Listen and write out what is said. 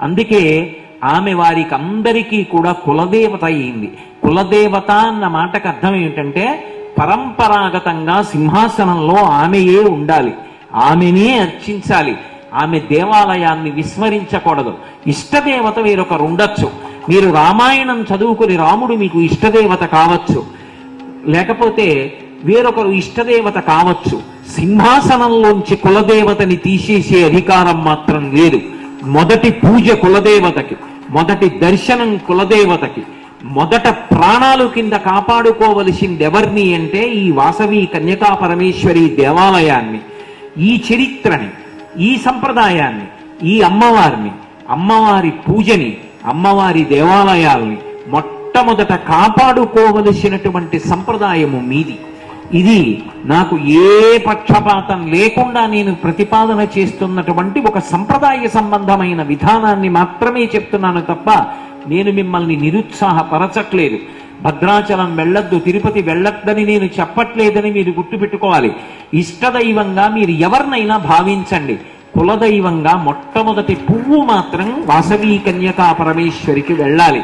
అందుకే ఆమె వారికి అందరికీ కూడా కులదేవత అయింది. కులదేవత అన్న మాటకు అర్థం ఏమిటంటే పరంపరాగతంగా సింహాసనంలో ఆమెయే ఉండాలి, ఆమెనే అర్చించాలి, ఆమె దేవాలయాన్ని విస్మరించకూడదు. ఇష్టదేవత వేరొకరు ఉండొచ్చు. మీరు రామాయణం చదువుకుని రాముడు మీకు ఇష్టదేవత కావచ్చు, లేకపోతే వేరొకరు ఇష్టదేవత కావచ్చు. సింహాసనంలోంచి కులదేవతని తీసేసే అధికారం మాత్రం లేదు. మొదటి పూజ కులదేవతకి, మొదటి దర్శనం కులదేవతకి, మొదట ప్రాణాలు కింద కాపాడుకోవలసింది ఎవరిని అంటే ఈ వాసవి కన్యకా పరమేశ్వరి దేవాలయాన్ని, ఈ చరిత్రని, ఈ సంప్రదాయాన్ని, ఈ అమ్మవారిని, అమ్మవారి పూజని, అమ్మవారి దేవాలయాల్ని మొట్టమొదట కాపాడుకోవలసినటువంటి సంప్రదాయము మీది. ఇది నాకు ఏ పక్షపాతం లేకుండా నేను ప్రతిపాదన చేస్తున్నటువంటి ఒక సంప్రదాయ సంబంధమైన విధానాన్ని మాత్రమే చెప్తున్నాను తప్ప నేను మిమ్మల్ని నిరుత్సాహపరచట్లేదు. భద్రాచలం వెళ్ళొద్దు, తిరుపతి వెళ్ళొద్దని నేను చెప్పట్లేదని మీరు గుర్తుపెట్టుకోవాలి. ఇష్టదైవంగా మీరు ఎవరినైనా భావించండి, కులదైవంగా మొట్టమొదటి పువ్వు మాత్రం వాసవి కన్యకా పరమేశ్వరికి వెళ్ళాలి.